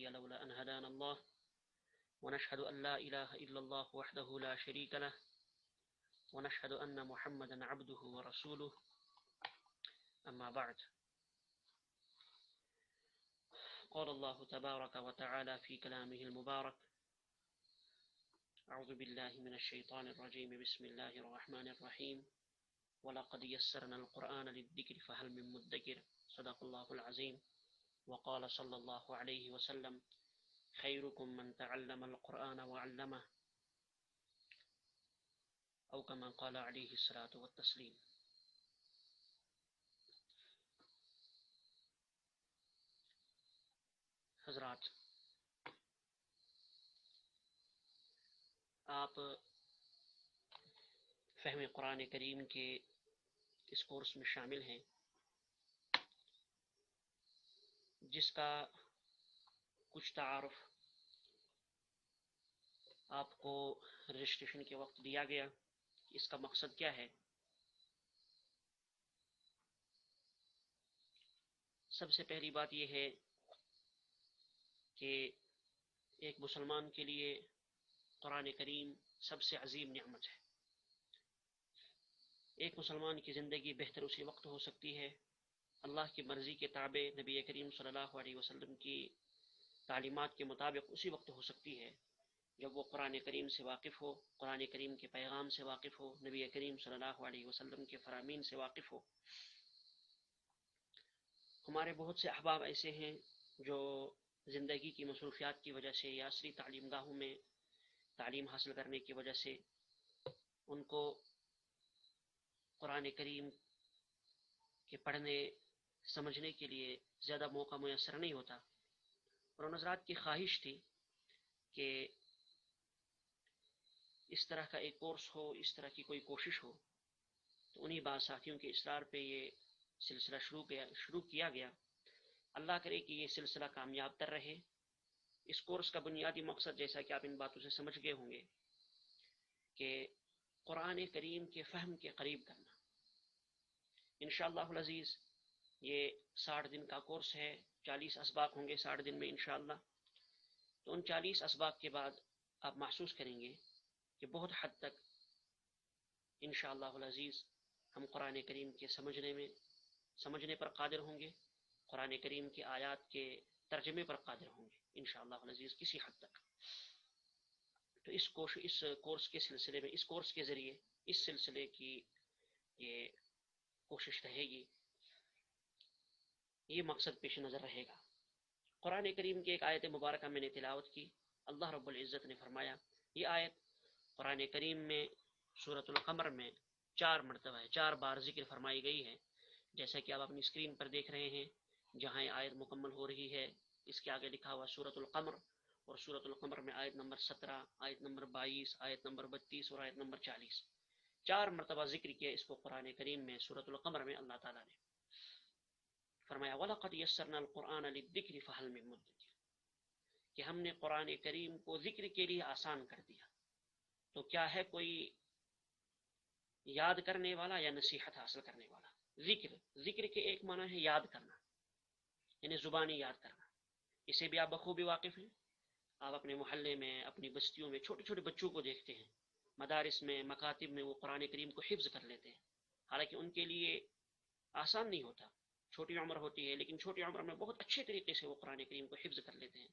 لنهتدي لولا أن هدانا الله ونشهد أن لا إله إلا الله وحده لا شريك له ونشهد أن محمدا عبده ورسوله أما بعد. قال الله تبارك وتعالى في كلامه المبارك: أعوذ بالله من الشيطان الرجيم بسم الله الرحمن الرحيم ولقد يسرنا القرآن للذكر فهل من مدكر صدق الله العظيم. وقال صلى الله عليه وسلم: خيركم من تعلم القرآن وعلمه أو كما قال عليه الصلاة والتسليم. حضرات، آپ فہم قرآن کریم کے اس کورس میں شامل ہیں جس کا کچھ تعارف آپ کو رجسٹریشن کے وقت دیا گیا کہ اس کا مقصد کیا ہے. سب سے پہلی بات یہ ہے کہ ایک مسلمان کے لیے قرآن کریم سب سے عظیم نعمت ہے. ایک مسلمان کی زندگی بہتر اسی وقت ہو سکتی ہے، اللہ کی مرضی کے تابع نبی کریم صلی اللہ علیہ وسلم کی تعلیمات کے مطابق اسی وقت ہو سکتی ہے جب وہ قرآن کریم سے واقف ہو، قرآن کریم کے پیغام سے واقف ہو، نبی کریم صلی اللہ علیہ وسلم کے فرامین سے واقف ہو. ہمارے بہت سے احباب ایسے ہیں جو زندگی کی مصروفیات کی وجہ سے یا عصری تعلیم گاہوں میں تعلیم حاصل کرنے کی وجہ سے ان کو قرآن کریم کے پڑھنے سمجھنے کے لیے زیادہ موقع میسر نہیں ہوتا، اور ان حضرات کی خواہش تھی کہ اس طرح کا ایک کورس ہو، اس طرح کی کوئی کوشش ہو. تو انہی بعض ساتھیوں کے اصرار پہ یہ سلسلہ شروع کیا گیا. اللہ کرے کہ یہ سلسلہ کامیاب تر رہے. اس کورس کا بنیادی مقصد، جیسا کہ آپ ان باتوں سے سمجھ گئے ہوں گے، کہ قرآن کریم کے فہم کے قریب کرنا. انشاءاللہ العزیز یہ 60 دن کا کورس ہے، 40 اسباق ہوں گے 60 دن میں انشاءاللہ. تو ان 40 اسباق کے بعد آپ محسوس کریں گے کہ بہت حد تک انشاءاللہ العزیز ہم قرآن کریم کے سمجھنے پر قادر ہوں گے، قرآن کریم کی آیات کے ترجمے پر قادر ہوں گے انشاءاللہ العزیز کسی حد تک. تو اس کورس کے سلسلے میں، اس کورس کے ذریعے اس سلسلے کی یہ کوشش رہے گی، یہ مقصد پیش نظر رہے گا. قرآن کریم کی ایک آیت مبارکہ میں نے تلاوت کی. اللہ رب العزت نے فرمایا، یہ آیت قرآن کریم میں سورۃ القمر میں 4 مرتبہ ہے، 4 بار ذکر فرمائی گئی ہے. جیسا کہ آپ اپنی اسکرین پر دیکھ رہے ہیں، جہاں یہ آیت مکمل ہو رہی ہے اس کے آگے لکھا ہوا سورۃ القمر، اور سورۃ القمر میں آیت نمبر 17، آیت نمبر 22، آیت نمبر 32 اور آیت نمبر 40، 4 مرتبہ ذکر کیا اس کو قرآن کریم میں. سورۃ القمر میں اللہ تعالیٰ نے فرمایا وَلَقَدْ يَسَّرْنَا الْقُرْآنَ لِلذِّكْرِ فَهَلْ مِن مُّدَّكِرٍ، کہ ہم نے قرآن کریم کو ذکر کے لیے آسان کر دیا. تو کیا ہے کوئی یاد کرنے والا یا نصیحت حاصل کرنے والا؟ ذکر کے ایک معنی ہے یاد کرنا، یعنی زبانی یاد کرنا. اسے بھی آپ بخوبی واقف ہیں. آپ اپنے محلے میں، اپنی بستیوں میں چھوٹے چھوٹے بچوں کو دیکھتے ہیں، مدارس میں، مکاتب میں وہ قرآن کریم کو حفظ کر لیتے ہیں. حالانکہ ان کے لیے آسان نہیں ہوتا، چھوٹی عمر ہوتی ہے، لیکن چھوٹی عمر میں بہت اچھے طریقے سے وہ قرآن کریم کو حفظ کر لیتے ہیں،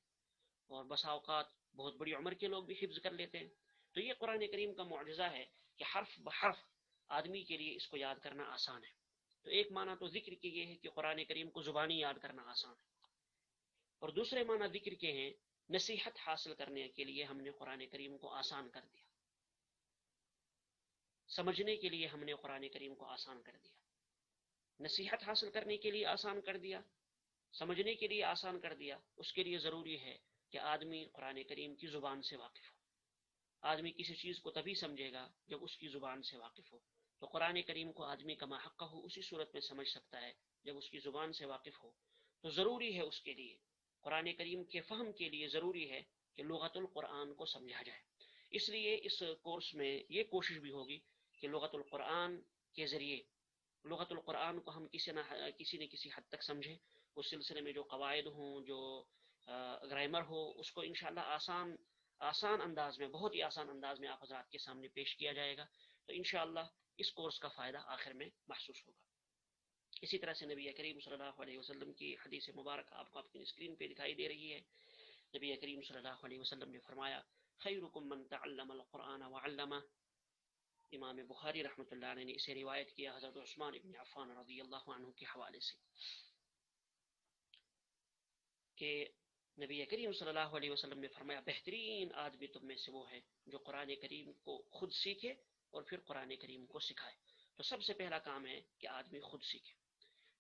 اور بسا اوقات بہت بڑی عمر کے لوگ بھی حفظ کر لیتے ہیں. تو یہ قرآن کریم کا معجزہ ہے کہ حرف بحرف آدمی کے لیے اس کو یاد کرنا آسان ہے. تو ایک معنی تو ذکر کے یہ ہے کہ قرآن کریم کو زبانی یاد کرنا آسان ہے، اور دوسرے معنی ذکر کے ہیں نصیحت حاصل کرنے کے لیے ہم نے قرآن کریم کو آسان کر دیا، سمجھنے کے لیے ہم نے قرآن کریم کو آسان کر دیا، نصیحت حاصل کرنے کے لیے آسان کر دیا، سمجھنے کے لیے آسان کر دیا. اس کے لیے ضروری ہے کہ آدمی قرآن کریم کی زبان سے واقف ہو. آدمی کسی چیز کو تبھی سمجھے گا جب اس کی زبان سے واقف ہو. تو قرآن کریم کو آدمی کما حق ہو اسی صورت میں سمجھ سکتا ہے جب اس کی زبان سے واقف ہو. تو ضروری ہے اس کے لیے، قرآن کریم کے فہم کے لیے ضروری ہے کہ لغت القرآن کو سمجھا جائے. اس لیے اس کورس میں یہ کوشش بھی ہوگی کہ لغت القرآن کے ذریعے لغت القرآن کو ہم کسی نہ کسی حد تک سمجھیں. اس سلسلے میں جو قواعد ہوں، جو گرامر ہو، اس کو انشاءاللہ آسان انداز میں، بہت ہی آسان انداز میں آپ حضرات کے سامنے پیش کیا جائے گا، تو انشاءاللہ اس کورس کا فائدہ آخر میں محسوس ہوگا۔ اسی طرح سے نبی کریم صلی اللہ علیہ وسلم کی حدیث مبارکہ آپ کو اپنی اسکرین پہ دکھائی دے رہی ہے۔ نبی کریم صلی اللہ علیہ وسلم نے فرمایا خیرکم من تعلم القرآن وعلمہ۔ امام بخاری رحمۃ اللہ علیہ نے اسے روایت کیا حضرت عثمان ابن عفان رضی اللہ عنہ کے حوالے سے کہ نبی کریم صلی اللہ علیہ وسلم نے فرمایا بہترین آدمی تم میں سے وہ ہے جو قرآن کریم کو خود سیکھے اور پھر قرآن کریم کو سکھائے۔ تو سب سے پہلا کام ہے کہ آدمی خود سیکھے۔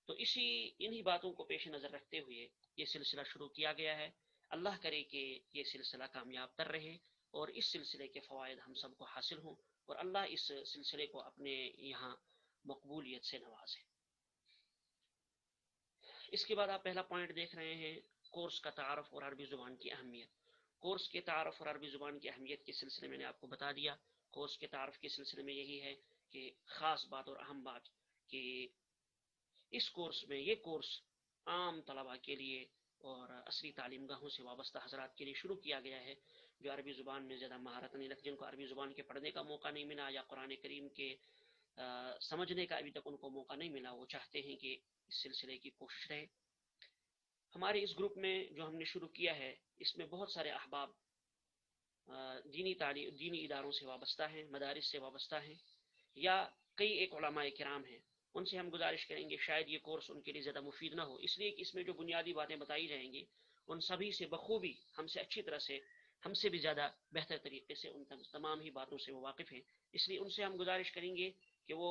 تو انہی باتوں کو پیش نظر رکھتے ہوئے یہ سلسلہ شروع کیا گیا ہے۔ اللہ کرے کہ یہ سلسلہ کامیاب تر رہے اور اس سلسلے کے فوائد ہم سب کو حاصل ہوں، اور اللہ اس سلسلے کو اپنے یہاں مقبولیت سے نوازے۔ اس کے بعد آپ پہلا پوائنٹ دیکھ رہے ہیں، کورس کا تعارف اور عربی زبان کی اہمیت۔ کورس کے تعارف اور عربی زبان کی اہمیت کے سلسلے میں نے آپ کو بتا دیا۔ کورس کے تعارف کے سلسلے میں یہی ہے کہ خاص بات اور اہم بات کہ اس کورس میں، یہ کورس عام طلباء کے لیے اور عصری تعلیم گاہوں سے وابستہ حضرات کے لیے شروع کیا گیا ہے جو عربی زبان میں زیادہ مہارت نہیں رکھتے، جن کو عربی زبان کے پڑھنے کا موقع نہیں ملا یا قرآن کریم کے سمجھنے کا ابھی تک ان کو موقع نہیں ملا، وہ چاہتے ہیں کہ اس سلسلے کی کوشش رہے۔ ہمارے اس گروپ میں جو ہم نے شروع کیا ہے، اس میں بہت سارے احباب دینی اداروں سے وابستہ ہیں، مدارس سے وابستہ ہیں، یا کئی ایک علماء کرام ہیں۔ ان سے ہم گزارش کریں گے شاید یہ کورس ان کے لیے زیادہ مفید نہ ہو، اس لیے کہ اس میں جو بنیادی باتیں بتائی جائیں گی ان سبھی سے بخوبی، ہم سے اچھی طرح سے، ہم سے بھی زیادہ بہتر طریقے سے ان تمام ہی باتوں سے وہ واقف ہیں۔ اس لیے ان سے ہم گزارش کریں گے کہ وہ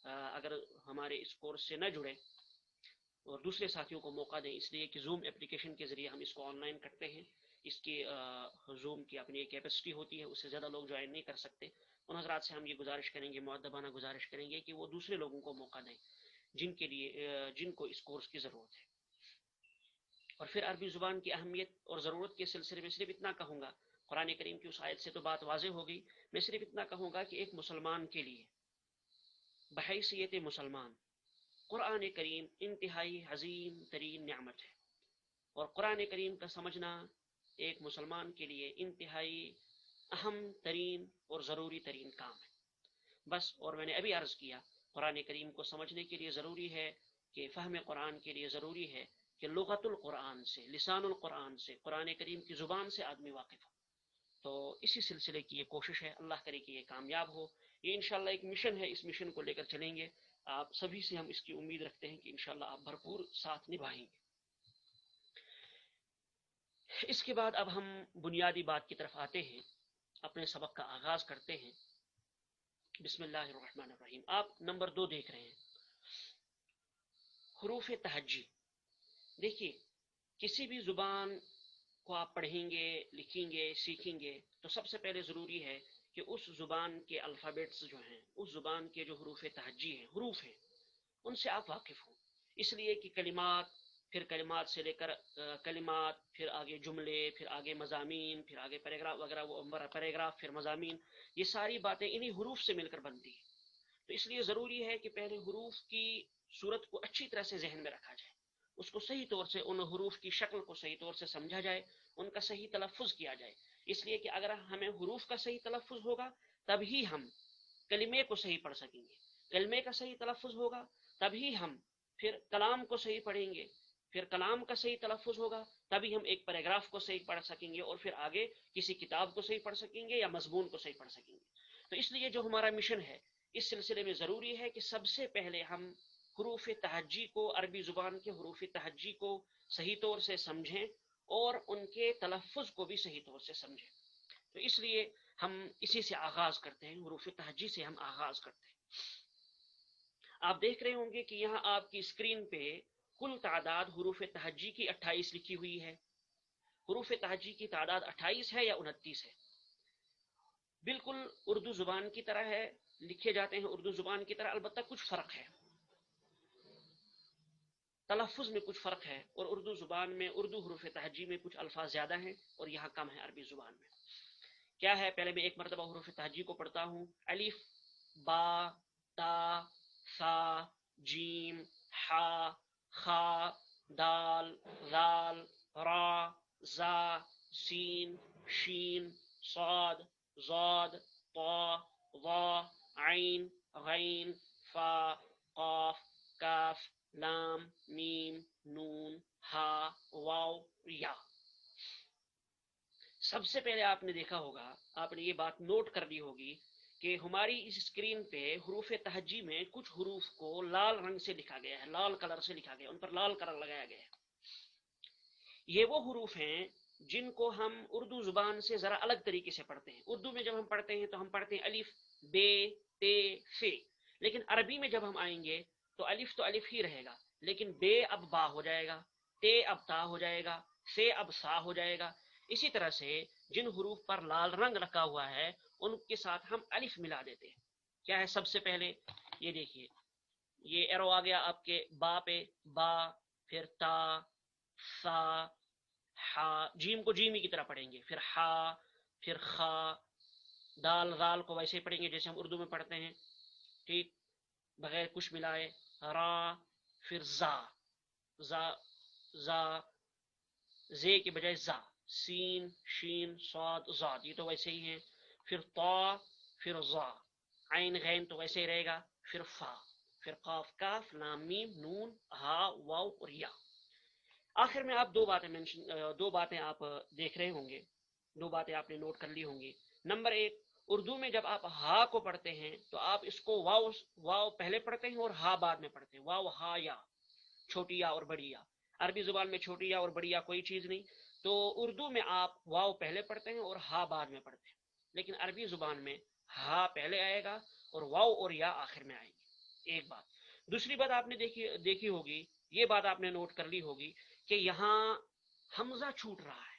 اگر ہمارے اس کورس سے نہ جڑے اور دوسرے ساتھیوں کو موقع دیں، اس لیے کہ زوم اپلیکیشن کے ذریعے ہم اس کو آن لائن کرتے ہیں۔ اس کی زوم کی اپنی ایک کیپیسٹی ہوتی ہے، اس سے زیادہ لوگ جوائن نہیں کر سکتے۔ ان حضرات سے ہم یہ گزارش کریں گے، مؤدبانہ گزارش کریں گے کہ وہ دوسرے لوگوں کو موقع دیں جن کو اس کورس کی ضرورت ہے۔ اور پھر عربی زبان کی اہمیت اور ضرورت کے سلسلے میں صرف اتنا کہوں گا، قرآن کریم کی اس آیت سے تو بات واضح ہو گئی، میں صرف اتنا کہوں گا کہ ایک مسلمان کے لیے بحیثیت مسلمان قرآن کریم انتہائی عظیم ترین نعمت ہے، اور قرآن کریم کا سمجھنا ایک مسلمان کے لیے انتہائی اہم ترین اور ضروری ترین کام ہے۔ بس، اور میں نے ابھی عرض کیا، قرآن کریم کو سمجھنے کے لیے ضروری ہے کہ فہم قرآن کے لیے ضروری ہے کہ لغت القرآن سے، لسان القرآن سے، قرآن کریم کی زبان سے آدمی واقف ہو۔ تو اسی سلسلے کی یہ کوشش ہے، اللہ کرے کہ یہ کامیاب ہو۔ یہ انشاءاللہ ایک مشن ہے، اس مشن کو لے کر چلیں گے۔ آپ سبھی سے ہم اس کی امید رکھتے ہیں کہ انشاءاللہ آپ بھرپور ساتھ نبھائیں گے۔ اس کے بعد اب ہم بنیادی بات کی طرف آتے ہیں، اپنے سبق کا آغاز کرتے ہیں۔ بسم اللہ الرحمن الرحیم۔ آپ نمبر 2 دیکھ رہے ہیں، حروف تہجی۔ دیکھیے، کسی بھی زبان کو آپ پڑھیں گے، لکھیں گے، سیکھیں گے تو سب سے پہلے ضروری ہے کہ اس زبان کے الفابیٹس جو ہیں، اس زبان کے جو حروف تہجی ہیں، حروف ہیں، ان سے آپ واقف ہوں۔ اس لیے کہ کلمات، پھر کلمات سے لے کر کلمات، پھر آگے جملے، پھر آگے مضامین، پھر آگے پیراگراف وغیرہ، وہ پیراگراف، پھر مضامین، یہ ساری باتیں انہی حروف سے مل کر بنتی ہیں۔ تو اس لیے ضروری ہے کہ پہلے حروف کی صورت کو اچھی طرح سے ذہن میں رکھا جائے، اس کو صحیح طور سے، ان حروف کی شکل کو صحیح طور سے سمجھا جائے، ان کا صحیح تلفظ کیا جائے۔ اس لیے کہ اگر ہمیں حروف کا صحیح تلفظ ہوگا تبھی ہم کلمے کو صحیح پڑھ سکیں گے، کلمے کا صحیح تلفظ ہوگا تبھی ہم پھر کلام کو صحیح پڑھیں گے، پھر کلام کا صحیح تلفظ ہوگا تبھی ہم ایک پیراگراف کو صحیح پڑھ سکیں گے، اور پھر آگے کسی کتاب کو صحیح پڑھ سکیں گے یا مضمون کو صحیح پڑھ سکیں گے۔ تو اس لیے جو ہمارا مشن ہے، اس سلسلے میں ضروری ہے کہ سب سے پہلے ہم حروف تہجی کو، عربی زبان کے حروف تہجی کو صحیح طور سے سمجھیں اور ان کے تلفظ کو بھی صحیح طور سے سمجھیں۔ تو اس لیے ہم اسی سے آغاز کرتے ہیں، حروف تہجی سے ہم آغاز کرتے ہیں۔ آپ دیکھ رہے ہوں گے کہ یہاں آپ کی اسکرین پہ کل تعداد حروف تہجی کی 28 لکھی ہوئی ہے۔ حروف تہجی کی تعداد 28 ہے یا 29 ہے؟ بالکل اردو زبان کی طرح ہے، لکھے جاتے ہیں اردو زبان کی طرح، البتہ کچھ فرق ہے، تلفظ میں کچھ فرق ہے، اور اردو زبان میں، اردو حروف تہجی میں کچھ الفاظ زیادہ ہیں اور یہاں کم ہے عربی زبان میں۔ کیا ہے؟ پہلے میں ایک مرتبہ حروف تہجی کو پڑھتا ہوں۔ الف، با، تا، ثا، جیم، حا، خا، دال، ذال، را، زا، سین، شین، صاد، ضاد، طا، ظا، عین، غین، فا، قاف، کاف، لام، میم، نون، ہا، واو، یا۔ سب سے پہلے آپ نے دیکھا ہوگا، آپ نے یہ بات نوٹ کر لی ہوگی کہ ہماری اس اسکرین پہ حروف تہجی میں کچھ حروف کو لال رنگ سے لکھا گیا ہے، لال کلر سے لکھا گیا، ان پر لال کلر لگایا گیا ہے۔ یہ وہ حروف ہیں جن کو ہم اردو زبان سے ذرا الگ طریقے سے پڑھتے ہیں۔ اردو میں جب ہم پڑھتے ہیں تو ہم پڑھتے ہیں الف، بے، تے، فے، لیکن عربی میں جب ہم آئیں گے تو الف ہی رہے گا، لیکن بے اب با ہو جائے گا، تے اب تا ہو جائے گا، فے اب سا ہو جائے گا۔ اسی طرح سے جن حروف پر لال رنگ رکھا ہوا ہے ان کے ساتھ ہم الف ملا دیتے ہیں۔ کیا ہے سب سے پہلے؟ یہ دیکھیے، یہ ایرو آ گیا آپ کے با پہ، با، پھر تا، سا، ہا، جیم کو جیمی کی طرح پڑھیں گے، پھر ہا، پھر خا، دال غال کو ویسے پڑھیں گے جیسے ہم اردو میں پڑھتے ہیں، ٹھیک، بغیر کچھ ملائے، را، پھر زا، زا، زا، زے کے بجائے زا، سین، شین، صاد، زاد، یہ تو ویسے ہی ہیں، پھر طا، پھر ظا، عین غین تو ویسے ہی رہے گا، پھر فا، پھر قاف کاف لام میم نون ہا واو اور یا۔ آخر میں آپ دو باتیں آپ دیکھ رہے ہوں گے، دو باتیں آپ نے نوٹ کر لی ہوں گی۔ نمبر ایک، اردو میں جب آپ ہا کو پڑھتے ہیں تو آپ اس کو واو پہلے پڑھتے ہیں اور ہا بعد میں پڑھتے ہیں، واو ہا یا، چھوٹی یا اور بڑی یا۔ عربی زبان میں چھوٹی یا اور بڑی یا کوئی چیز نہیں، تو اردو میں آپ واو پہلے پڑھتے ہیں اور ہا بعد میں پڑھتے ہیں، لیکن عربی زبان میں ہا پہلے آئے گا اور واو اور یا آخر میں آئے گی۔ ایک بات۔ دوسری بات آپ نے دیکھی ہوگی، یہ بات آپ نے نوٹ کر لی ہوگی کہ یہاں حمزہ چھوٹ رہا ہے،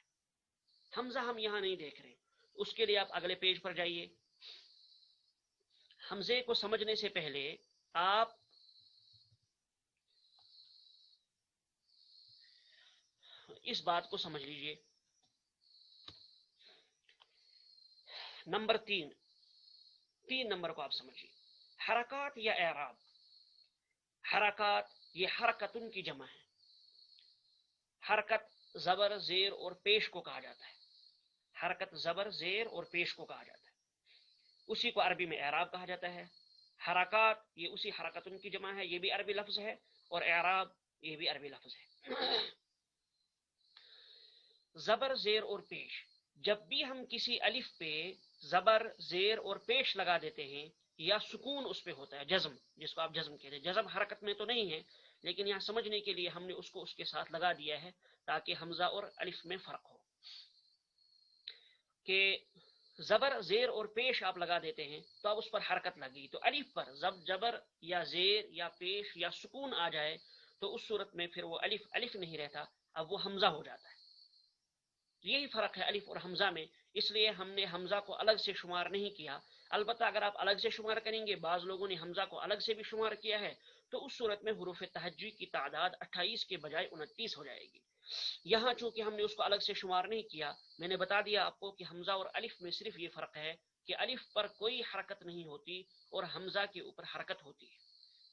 حمزہ ہم یہاں نہیں دیکھ رہے۔ اس کے لیے آپ اگلے پیج پر جائیے۔ حمزے کو سمجھنے سے پہلے آپ اس بات کو سمجھ لیجئے۔ نمبر تین نمبر کو آپ سمجھیے، حرکات یا اعراب۔ حرکات یہ حرکتن کی جمع ہے۔ حرکت زبر، زیر اور پیش کو کہا جاتا ہے، حرکت زبر، زیر اور پیش کو کہا جاتا ہے، اسی کو عربی میں اعراب کہا جاتا ہے۔ حرکات یہ اسی حرکتن کی جمع ہے، یہ بھی عربی لفظ ہے، اور اعراب یہ بھی عربی لفظ ہے۔ زبر، زیر اور پیش، جب بھی ہم کسی الف پہ زبر، زیر اور پیش لگا دیتے ہیں یا سکون اس پہ ہوتا ہے، جزم جس کو آپ جزم کہتے ہیں، جزم حرکت میں تو نہیں ہے لیکن یہاں سمجھنے کے لیے ہم نے اس کو اس کے ساتھ لگا دیا ہے تاکہ حمزہ اور الف میں فرق ہو، کہ زبر، زیر اور پیش آپ لگا دیتے ہیں تو اب اس پر حرکت لگی، تو الف پر زبر یا زیر یا پیش یا سکون آ جائے تو اس صورت میں پھر وہ الف نہیں رہتا، اب وہ حمزہ ہو جاتا ہے۔ یہی فرق ہے الف اور حمزہ میں، اس لیے ہم نے حمزہ کو الگ سے شمار نہیں کیا۔ البتہ اگر آپ الگ سے شمار کریں گے، بعض لوگوں نے حمزہ کو الگ سے بھی شمار کیا ہے، تو اس صورت میں حروف تہجی کی تعداد 28 کے بجائے 29 ہو جائے گی۔ یہاں چونکہ ہم نے اس کو الگ سے شمار نہیں کیا، میں نے بتا دیا آپ کو کہ حمزہ اور الف میں صرف یہ فرق ہے کہ الف پر کوئی حرکت نہیں ہوتی اور حمزہ کے اوپر حرکت ہوتی ہے،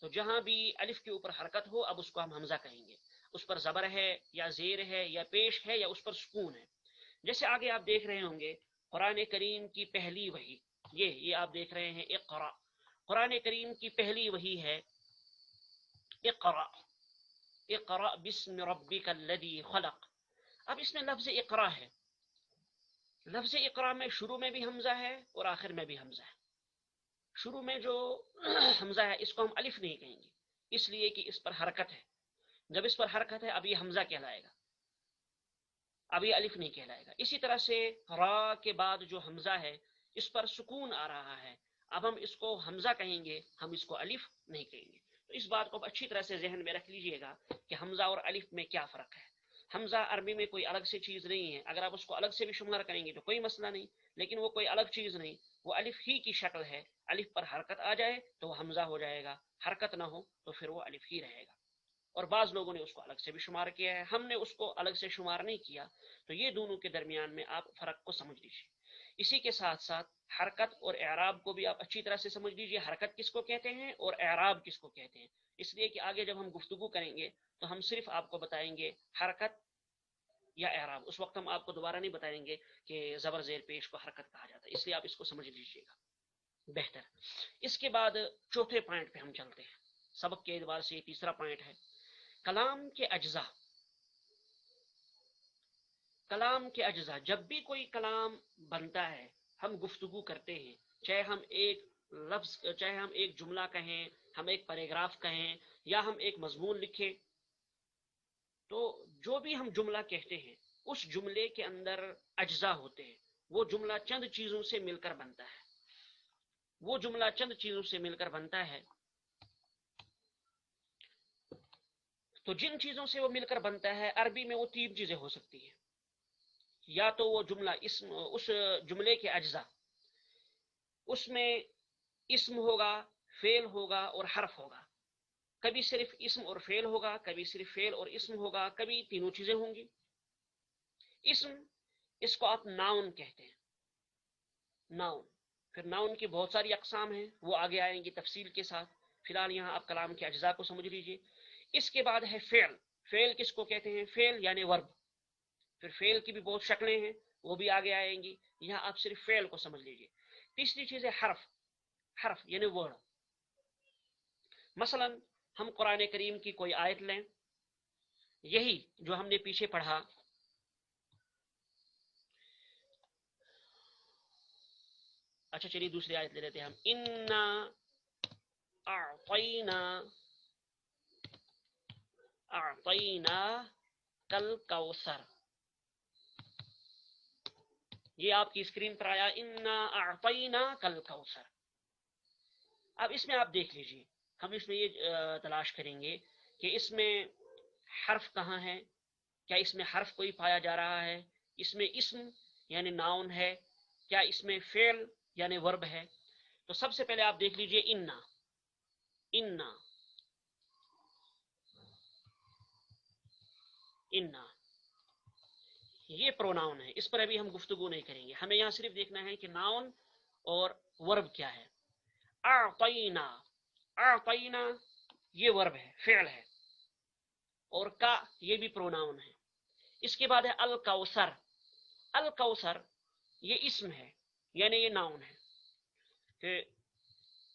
تو جہاں بھی الف کے اوپر حرکت ہو اب اس کو ہم حمزہ کہیں گے، اس پر زبر ہے یا زیر ہے یا پیش ہے یا اس پر سکون ہے۔ جیسے آگے آپ دیکھ رہے ہوں گے قرآن کریم کی پہلی وحی، یہ آپ دیکھ رہے ہیں اقرا، قرآن کریم کی پہلی وحی ہے اقرا، اقرا بسم ربک الذی خلق۔ اب اس میں لفظ اقرا ہے، لفظ اقرا میں شروع میں بھی حمزہ ہے اور آخر میں بھی حمزہ ہے۔ شروع میں جو حمزہ ہے اس کو ہم الف نہیں کہیں گے، اس لیے کہ اس پر حرکت ہے، جب اس پر حرکت ہے اب یہ حمزہ کہلائے گا، اب یہ الف نہیں کہلائے گا۔ اسی طرح سے را کے بعد جو حمزہ ہے اس پر سکون آ رہا ہے، اب ہم اس کو حمزہ کہیں گے، ہم اس کو الف نہیں کہیں گے۔ تو اس بات کو اچھی طرح سے ذہن میں رکھ لیجئے گا کہ حمزہ اور الف میں کیا فرق ہے۔ حمزہ عربی میں کوئی الگ سے چیز نہیں ہے، اگر آپ اس کو الگ سے بھی شمار کریں گے تو کوئی مسئلہ نہیں، لیکن وہ کوئی الگ چیز نہیں، وہ الف ہی کی شکل ہے، الف پر حرکت آ جائے تو وہ حمزہ ہو جائے گا، حرکت نہ ہو تو پھر وہ الف ہی رہے گا۔ اور بعض لوگوں نے اس کو الگ سے بھی شمار کیا ہے، ہم نے اس کو الگ سے شمار نہیں کیا، تو یہ دونوں کے درمیان میں آپ فرق کو سمجھ لیجیے۔ اسی کے ساتھ ساتھ حرکت اور اعراب کو بھی آپ اچھی طرح سے سمجھ لیجیے، حرکت کس کو کہتے ہیں اور اعراب کس کو کہتے ہیں، اس لیے کہ آگے جب ہم گفتگو کریں گے تو ہم صرف آپ کو بتائیں گے حرکت یا اعراب، اس وقت ہم آپ کو دوبارہ نہیں بتائیں گے کہ زبر زیر پیش کو حرکت کہا جاتا ہے، اس لیے آپ اس کو سمجھ لیجیے گا بہتر۔ اس کے بعد چوتھے پوائنٹ پہ ہم چلتے ہیں، سبق کے اعتبار سے یہ تیسرا پوائنٹ ہے، کلام کے اجزاء۔ کلام کے اجزاء، جب بھی کوئی کلام بنتا ہے، ہم گفتگو کرتے ہیں، چاہے ہم ایک لفظ، چاہے ہم ایک جملہ کہیں، ہم ایک پیراگراف کہیں، یا ہم ایک مضمون لکھیں، تو جو بھی ہم جملہ کہتے ہیں اس جملے کے اندر اجزاء ہوتے ہیں، وہ جملہ چند چیزوں سے مل کر بنتا ہے، وہ جملہ چند چیزوں سے مل کر بنتا ہے۔ تو جن چیزوں سے وہ مل کر بنتا ہے، عربی میں وہ تین چیزیں ہو سکتی ہیں، یا تو وہ جملہ اسم، اس جملے کے اجزاء، اس میں اسم ہوگا، فعل ہوگا اور حرف ہوگا، کبھی صرف اسم اور فعل ہوگا، کبھی صرف فعل اور اسم ہوگا، کبھی تینوں چیزیں ہوں گی۔ اسم، اس کو آپ ناؤن کہتے ہیں، ناؤن۔ پھر ناؤن کی بہت ساری اقسام ہیں، وہ آگے آئیں گی تفصیل کے ساتھ، فی الحال یہاں آپ کلام کے اجزاء کو سمجھ لیجئے۔ اس کے بعد ہے فعل۔ فعل کس کو کہتے ہیں؟ فعل یعنی ورب۔ پھر فعل کی بھی بہت شکلیں ہیں، وہ بھی آگے آئیں گی، یہاں آپ صرف فعل کو سمجھ لیجئے۔ تیسری چیز ہے حرف۔ حرف یعنی ورڈ۔ مثلا ہم قرآن کریم کی کوئی آیت لیں، یہی جو ہم نے پیچھے پڑھا، اچھا چلیے دوسری آیت لے لیتے ہیں ہم، انا اعطینا کل کوثر، یہ آپ کی اسکرین پر آیا، انا اعطینا کل کوثر۔ اب اس میں آپ دیکھ لیجیے، ہم اس میں یہ تلاش کریں گے کہ اس میں حرف کہاں ہے، کیا اس میں حرف کوئی پایا جا رہا ہے، اس میں اسم یعنی ناؤن ہے، کیا اس میں فعل یعنی ورب ہے۔ تو سب سے پہلے آپ دیکھ لیجئے انا، انا، انا، یہ پروناؤن ہے، اس پر ابھی ہم گفتگو نہیں کریں گے، ہمیں یہاں صرف دیکھنا ہے کہ ناؤن اور ورب کیا ہے۔ اعطینا، اعطینا یہ ورب ہے، فعل ہے، اور کا یہ بھی پروناؤن ہے۔ اس کے بعد ہے الکوثر، الکوثر یہ اسم ہے یعنی یہ ناؤن ہے کہ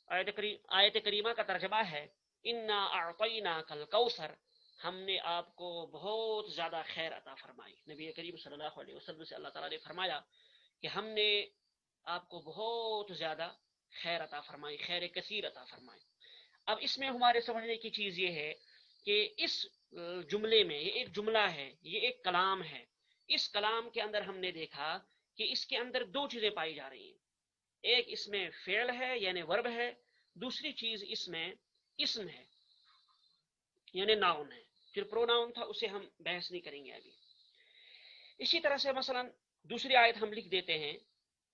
آیت کریمہ کا ترجمہ ہے انا اعطیناک الکوثر، ہم نے آپ کو بہت زیادہ خیر عطا فرمائی۔ نبی کریم صلی اللہ علیہ وسلم سے اللہ تعالیٰ نے فرمایا کہ ہم نے آپ کو بہت زیادہ خیر عطا فرمائی، خیر کثیر عطا فرمائی۔ اب اس میں ہمارے سمجھنے کی چیز یہ ہے کہ اس جملے میں، یہ ایک جملہ ہے، یہ ایک کلام ہے، اس کلام کے اندر ہم نے دیکھا کہ اس کے اندر دو چیزیں پائی جا رہی ہیں، ایک اس میں فعل ہے یعنی ورب ہے، دوسری چیز اس میں اسم ہے یعنی ناؤن ہے۔ پھر پروناؤن تھا، اسے ہم بحث نہیں کریں گے ابھی۔ اسی طرح سے مثلا دوسری آیت ہم لکھ دیتے ہیں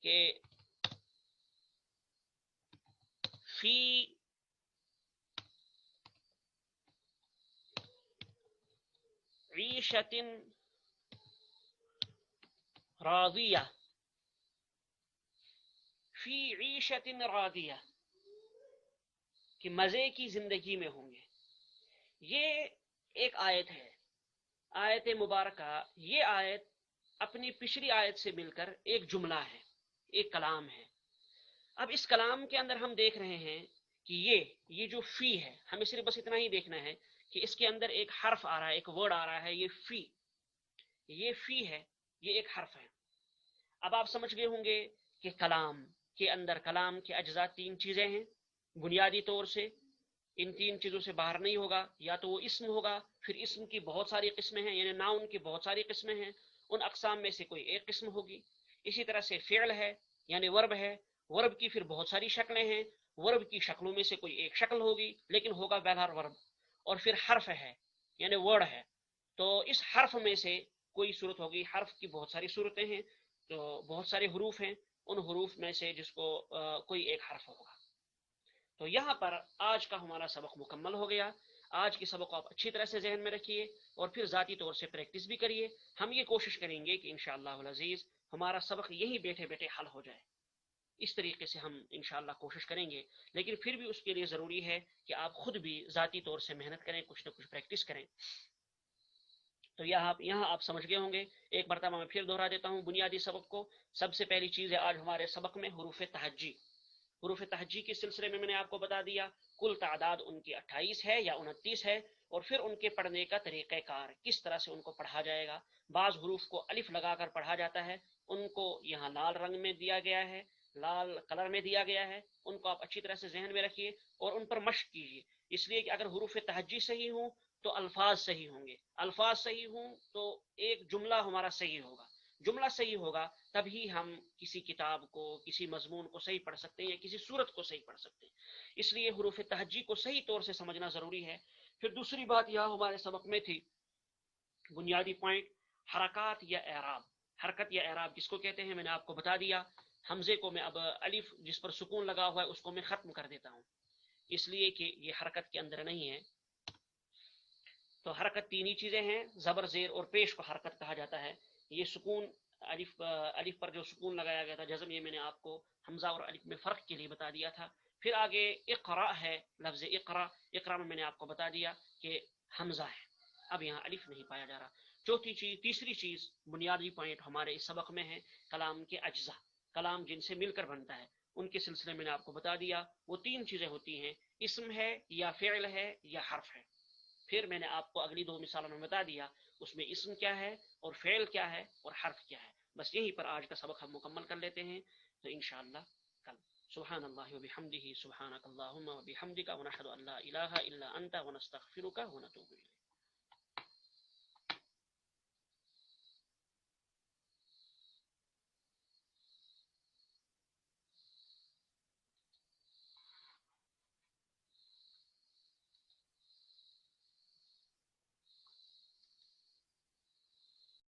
کہ فی عیشت راضیہ، فی عیشت راضیہ کہ مزے کی زندگی میں ہوں گے۔ یہ ایک آیت ہے، آیت مبارکہ، یہ آیت اپنی پچھلی آیت سے مل کر ایک جملہ ہے، ایک کلام ہے۔ اب اس کلام کے اندر ہم دیکھ رہے ہیں کہ یہ جو فی ہے، ہمیں صرف بس اتنا ہی دیکھنا ہے کہ اس کے اندر ایک حرف آ رہا ہے، ایک ورڈ آ رہا ہے، یہ فی ہے، یہ ایک حرف ہے۔ اب آپ سمجھ گئے ہوں گے کہ کلام کے اندر، کلام کے اجزاء تین چیزیں ہیں بنیادی طور سے، ان تین چیزوں سے باہر نہیں ہوگا، یا تو وہ اسم ہوگا، پھر اسم کی بہت ساری قسمیں ہیں یعنی ناؤن کی بہت ساری قسمیں ہیں، ان اقسام میں سے کوئی ایک قسم ہوگی۔ اسی طرح سے فعل ہے یعنی ورب ہے، ورب کی پھر بہت ساری شکلیں ہیں، ورب کی شکلوں میں سے کوئی ایک شکل ہوگی لیکن ہوگا بہرحال ورب۔ اور پھر حرف ہے یعنی ورڈ ہے، تو اس حرف میں سے کوئی صورت ہوگی، حرف کی بہت ساری صورتیں ہیں، تو بہت سارے حروف ہیں، ان حروف میں سے جس کو کوئی ایک حرف ہوگا۔ تو یہاں پر آج کا ہمارا سبق مکمل ہو گیا۔ آج کے سبق کو آپ اچھی طرح سے ذہن میں رکھیے اور پھر ذاتی طور سے پریکٹس بھی کریے۔ ہم یہ کوشش کریں گے کہ انشاءاللہ العزیز ہمارا سبق یہیں بیٹھے بیٹھے حل ہو جائے، اس طریقے سے ہم انشاءاللہ کوشش کریں گے، لیکن پھر بھی اس کے لیے ضروری ہے کہ آپ خود بھی ذاتی طور سے محنت کریں، کچھ نہ کچھ پریکٹس کریں۔ تو یہاں آپ سمجھ گئے ہوں گے. ایک مرتبہ میں پھر دوہرا دیتا ہوں بنیادی سبق کو. سب سے پہلی چیز ہے آج ہمارے سبق میں حروف تہجی. حروف تہجی کے سلسلے میں نے آپ کو بتا دیا کل تعداد ان کی 28 ہے یا 29 ہے، اور پھر ان کے پڑھنے کا طریقہ کار، کس طرح سے ان کو پڑھا جائے گا. بعض حروف کو الف لگا کر پڑھا جاتا ہے، ان کو یہاں لال رنگ میں دیا گیا ہے، لال کلر میں دیا گیا ہے. ان کو آپ اچھی طرح سے ذہن میں رکھیے اور ان پر مشق کیجیے. اس لیے کہ اگر حروف تہجی صحیح ہوں تو الفاظ صحیح ہوں گے، الفاظ صحیح ہوں تو ایک جملہ ہمارا صحیح ہوگا. جملہ صحیح ہوگا تبھی ہم کسی کتاب کو، کسی مضمون کو صحیح پڑھ سکتے ہیں یا کسی صورت کو صحیح پڑھ سکتے ہیں. اس لیے حروف تہجی کو صحیح طور سے سمجھنا ضروری ہے. پھر دوسری بات یہاں ہمارے سبق میں تھی بنیادی پوائنٹ، حرکات یا اعراب. حرکت یا اعراب کس کو کہتے ہیں میں نے آپ کو بتا دیا. حمزے کو میں اب الف جس پر سکون لگا ہوا ہے اس کو میں ختم کر دیتا ہوں، اس لیے کہ یہ حرکت کے اندر نہیں ہے. تو حرکت تین ہی چیزیں ہیں، زبر، زیر اور پیش کو حرکت کہا جاتا ہے. یہ سکون الف پر جو سکون لگایا گیا تھا جزم، یہ میں نے آپ کو حمزہ اور الف میں فرق کے لیے بتا دیا تھا. پھر آگے اقرا ہے، لفظ اقرا، اقرا میں نے آپ کو بتا دیا کہ حمزہ ہے، اب یہاں الف نہیں پایا جا رہا. تیسری چیز بنیادی پوائنٹ ہمارے اس سبق میں ہے کلام کے اجزاء، کلام جن سے مل کر بنتا ہے، ان کے سلسلے میں نے آپ کو بتا دیا وہ تین چیزیں ہوتی ہیں، اسم ہے یا فعل ہے یا حرف ہے. پھر میں نے آپ کو اگلی دو مثالوں میں بتا دیا اس میں اسم کیا ہے اور فعل کیا ہے اور حرف کیا ہے. بس یہیں پر آج کا سبق ہم مکمل کر لیتے ہیں. تو انشاءاللہ کل. سبحان اللہ وبحمدہ، سبحانک اللہم وبحمدک، ونشہد ان لا الہ الا انت، ونستغفرک ونتوب الیک.